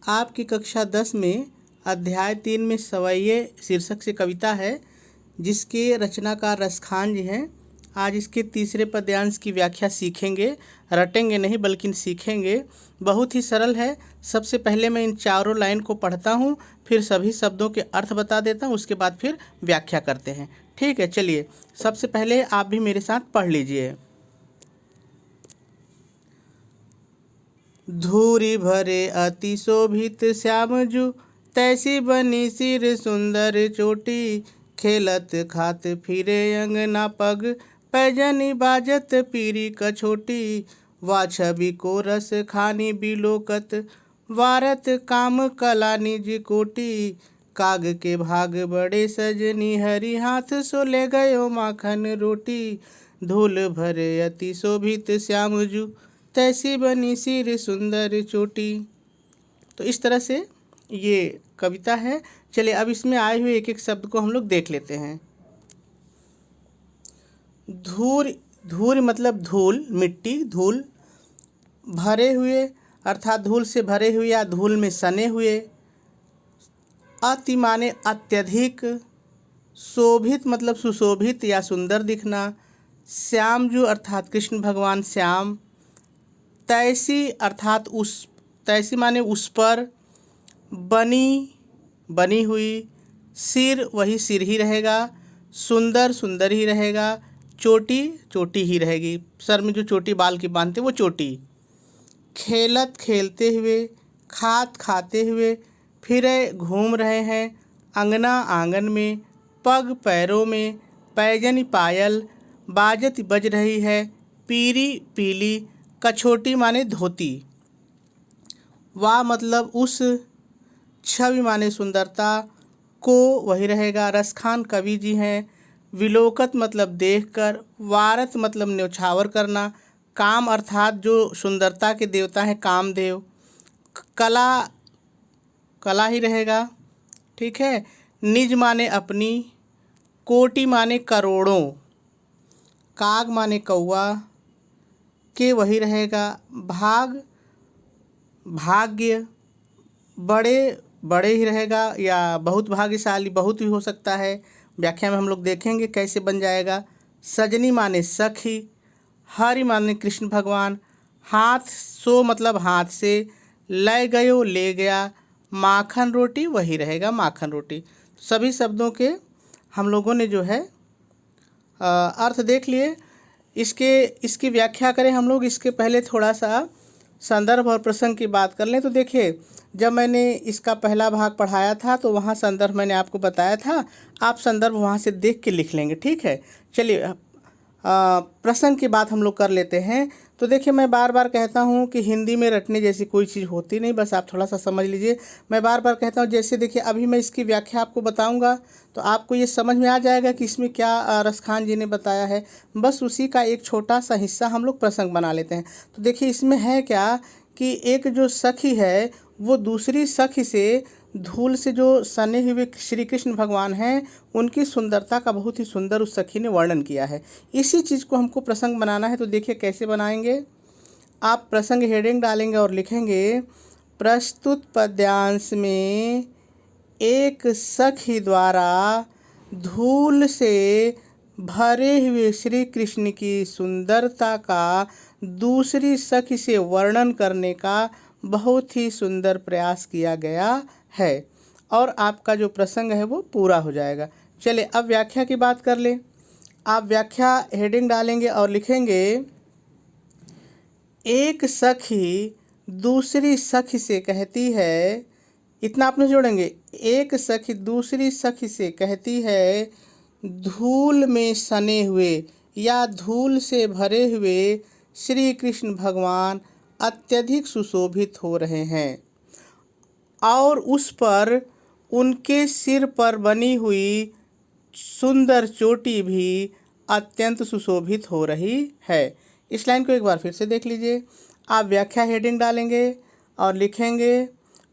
आपकी कक्षा 10 में अध्याय 3 में सवैये शीर्षक से कविता है जिसके रचनाकार रसखान जी हैं। आज इसके तीसरे पद्यांश की व्याख्या सीखेंगे, रटेंगे नहीं बल्कि सीखेंगे। बहुत ही सरल है। सबसे पहले मैं इन चारों लाइन को पढ़ता हूँ, फिर सभी शब्दों के अर्थ बता देता हूँ, उसके बाद फिर व्याख्या करते हैं। ठीक है, चलिए सबसे पहले आप भी मेरे साथ पढ़ लीजिए। धूरी भरे अति शोभित श्यामजू, तैसी बनी सिर सुंदर चोटी। खेलत खात फिरे अंगना पग, पैजनी बाजत पीरी कछोटी। वा छवि को रस खानी बिलोकत, वारत काम कला निज कोटी। काग के भाग बड़े सजनी, हरि हाथ सो ले गयो माखन रोटी। धूल भरे अति शोभित श्यामजू, तैसी बनी सिर सुंदर चोटी। तो इस तरह से ये कविता है। चलिए अब इसमें आए हुए एक एक शब्द को हम लोग देख लेते हैं। धूर, धूर मतलब धूल, मिट्टी, धूल। भरे हुए अर्थात धूल से भरे हुए या धूल में सने हुए। अति माने अत्यधिक। शोभित मतलब सुशोभित या सुंदर दिखना। श्यामजू अर्थात कृष्ण भगवान श्याम। तैसी अर्थात उस, तैसी माने उस पर। बनी, बनी हुई। सिर वही सिर ही रहेगा। सुंदर, सुंदर ही रहेगा। चोटी, चोटी ही रहेगी। सर में जो चोटी बाल की बांधते वो चोटी। खेलत खेलते हुए। खात खाते हुए। फिरे घूम रहे हैं। अंगना आंगन में। पग पैरों में। पैजनी पायल। बाजत बज रही है। पीरी पीली। कछोटी माने धोती। वा मतलब उस। छवि माने सुंदरता। को वही रहेगा। रसखान कवि जी हैं। विलोकत मतलब देखकर। वारत मतलब न्यौछावर करना। काम अर्थात जो सुंदरता के देवता हैं कामदेव। कला, कला ही रहेगा। ठीक है। निज माने अपनी। कोटि माने करोड़ों। काग माने कौवा। के वही रहेगा। भाग, भाग्य। बड़े, बड़े ही रहेगा या बहुत भाग्यशाली, बहुत भी हो सकता है। व्याख्या में हम लोग देखेंगे कैसे बन जाएगा। सजनी माने सखी। हरि माने कृष्ण भगवान। हाथ सो मतलब हाथ से। ले गयो ले गया। माखन रोटी वही रहेगा माखन रोटी। सभी शब्दों के हम लोगों ने जो है अर्थ देख लिए। इसकी व्याख्या करें हम लोग। इसके पहले थोड़ा सा संदर्भ और प्रसंग की बात कर लें। तो देखिए, जब मैंने इसका पहला भाग पढ़ाया था तो वहाँ संदर्भ मैंने आपको बताया था। आप संदर्भ वहाँ से देख के लिख लेंगे। ठीक है, चलिए प्रसंग की बात हम लोग कर लेते हैं। तो देखिए, मैं बार बार कहता हूँ कि हिंदी में रटने जैसी कोई चीज़ होती नहीं, बस आप थोड़ा सा समझ लीजिए। मैं बार बार कहता हूँ, जैसे देखिए अभी मैं इसकी व्याख्या आपको बताऊँगा तो आपको ये समझ में आ जाएगा कि इसमें क्या रसखान जी ने बताया है। बस उसी का एक छोटा सा हिस्सा हम लोग प्रसंग बना लेते हैं। तो देखिए इसमें है क्या कि एक जो सखी है वो दूसरी सखी से, धूल से जो सने हुए श्री कृष्ण भगवान हैं उनकी सुंदरता का बहुत ही सुंदर उस सखी ने वर्णन किया है। इसी चीज़ को हमको प्रसंग बनाना है। तो देखिए कैसे बनाएंगे। आप प्रसंग हेडिंग डालेंगे और लिखेंगे, प्रस्तुत पद्यांश में एक सखी द्वारा धूल से भरे हुए श्री कृष्ण की सुंदरता का दूसरी सखी से वर्णन करने का बहुत ही सुंदर प्रयास किया गया है और आपका जो प्रसंग है वो पूरा हो जाएगा। चलिए अब व्याख्या की बात कर लें। आप व्याख्या हेडिंग डालेंगे और लिखेंगे, एक सखी दूसरी सखी से कहती है। इतना आपने जोड़ेंगे। एक सखी दूसरी सखी से कहती है, धूल में सने हुए या धूल से भरे हुए श्री कृष्ण भगवान अत्यधिक सुशोभित हो रहे हैं और उस पर उनके सिर पर बनी हुई सुंदर चोटी भी अत्यंत सुशोभित हो रही है। इस लाइन को एक बार फिर से देख लीजिए। आप व्याख्या हेडिंग डालेंगे और लिखेंगे,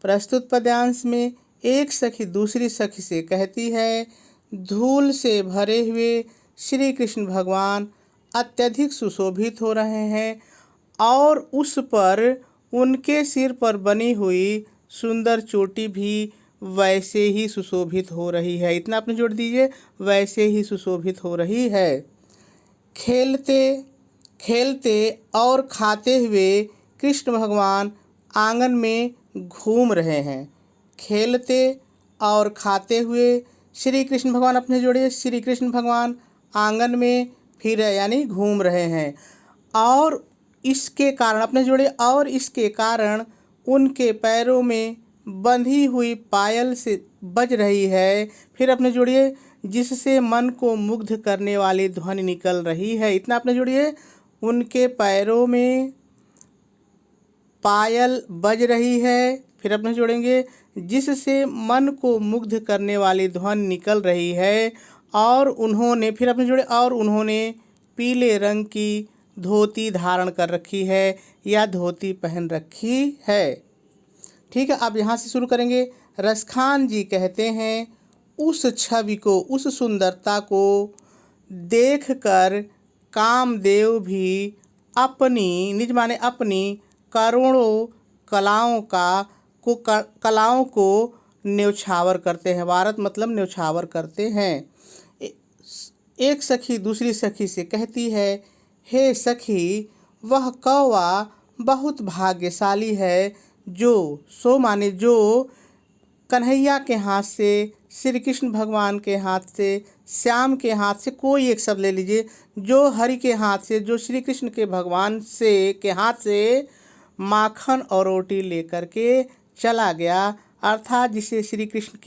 प्रस्तुत पद्यांश में एक सखी दूसरी सखी से कहती है, धूल से भरे हुए श्री कृष्ण भगवान अत्यधिक सुशोभित हो रहे हैं और उस पर उनके सिर पर बनी हुई सुंदर चोटी भी वैसे ही सुशोभित हो रही है। इतना आपने जोड़ दीजिए, वैसे ही सुशोभित हो रही है। खेलते खेलते और खाते हुए कृष्ण भगवान आंगन में घूम रहे हैं। खेलते और खाते हुए श्री कृष्ण भगवान, अपने जोड़िए, श्री कृष्ण भगवान आंगन में फिर यानी घूम रहे हैं। और इसके कारण, अपने जोड़िए, और इसके कारण उनके पैरों में बंधी हुई पायल से बज रही है। फिर अपने जोड़िए, जिससे मन को मुग्ध करने वाली ध्वनि निकल रही है। इतना अपने जोड़िए, उनके पैरों में पायल बज रही है। फिर अपने जोड़ेंगे, जिससे मन को मुग्ध करने वाली ध्वनि निकल रही है। और उन्होंने, फिर अपने जोड़े, और उन्होंने पीले रंग की धोती धारण कर रखी है या धोती पहन रखी है। ठीक है, अब यहाँ से शुरू करेंगे। रसखान जी कहते हैं, उस छवि को, उस सुंदरता को देखकर कामदेव भी अपनी, निज माने अपनी करोड़ों कलाओं को न्यौछावर करते हैं। वारत मतलब न्यौछावर करते हैं। एक सखी दूसरी सखी से कहती है, हे सखी, वह कौवा बहुत भाग्यशाली है जो माने जो कन्हैया के हाथ से, श्री कृष्ण भगवान के हाथ से, श्याम के हाथ से, कोई एक शब्द ले लीजिए, जो हरि के हाथ से, जो श्री कृष्ण के भगवान से के हाथ से माखन और रोटी लेकर के चला गया। अर्थात जिसे श्री कृष्ण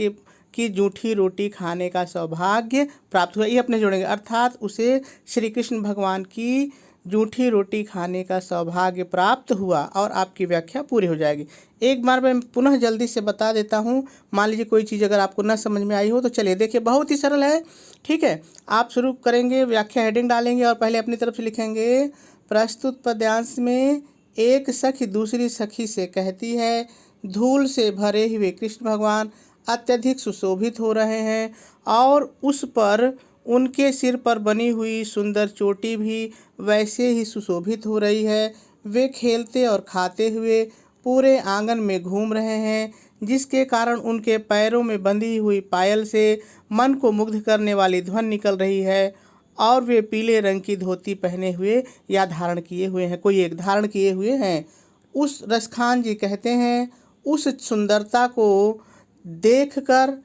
की जूठी रोटी खाने का सौभाग्य प्राप्त हुआ। ये अपने जोड़ेंगे, अर्थात उसे श्री कृष्ण भगवान की जूठी रोटी खाने का सौभाग्य प्राप्त हुआ। और आपकी व्याख्या पूरी हो जाएगी। एक बार मैं पुनः जल्दी से बता देता हूँ। मान लीजिए कोई चीज़ अगर आपको न समझ में आई हो तो चलिए देखिए, बहुत ही सरल है। ठीक है, आप शुरू करेंगे, व्याख्या हेडिंग डालेंगे और पहले अपनी तरफ से लिखेंगे। प्रस्तुत पद्यांश में एक सखी दूसरी सखी से कहती है, धूल से भरे हुए कृष्ण भगवान अत्यधिक सुशोभित हो रहे हैं और उस पर उनके सिर पर बनी हुई सुंदर चोटी भी वैसे ही सुशोभित हो रही है। वे खेलते और खाते हुए पूरे आंगन में घूम रहे हैं, जिसके कारण उनके पैरों में बंधी हुई पायल से मन को मुग्ध करने वाली ध्वनि निकल रही है। और वे पीले रंग की धोती पहने हुए या धारण किए हुए हैं, कोई एक धारण किए हुए हैं। उस रसखान जी कहते हैं, उस सुंदरता को देखकर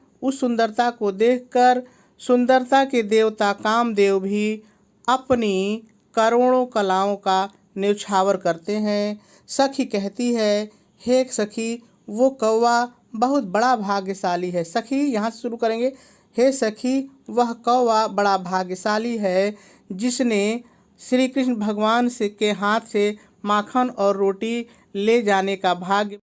सुंदरता के देवता कामदेव भी अपनी करोड़ों कलाओं का न्यौछावर करते हैं। सखी कहती है, हे सखी, वो कौवा बहुत बड़ा भाग्यशाली है। सखी, यहाँ से शुरू करेंगे। हे सखी, वह कौवा बड़ा भाग्यशाली है जिसने श्री कृष्ण भगवान के हाथ से माखन और रोटी ले जाने का भाग्य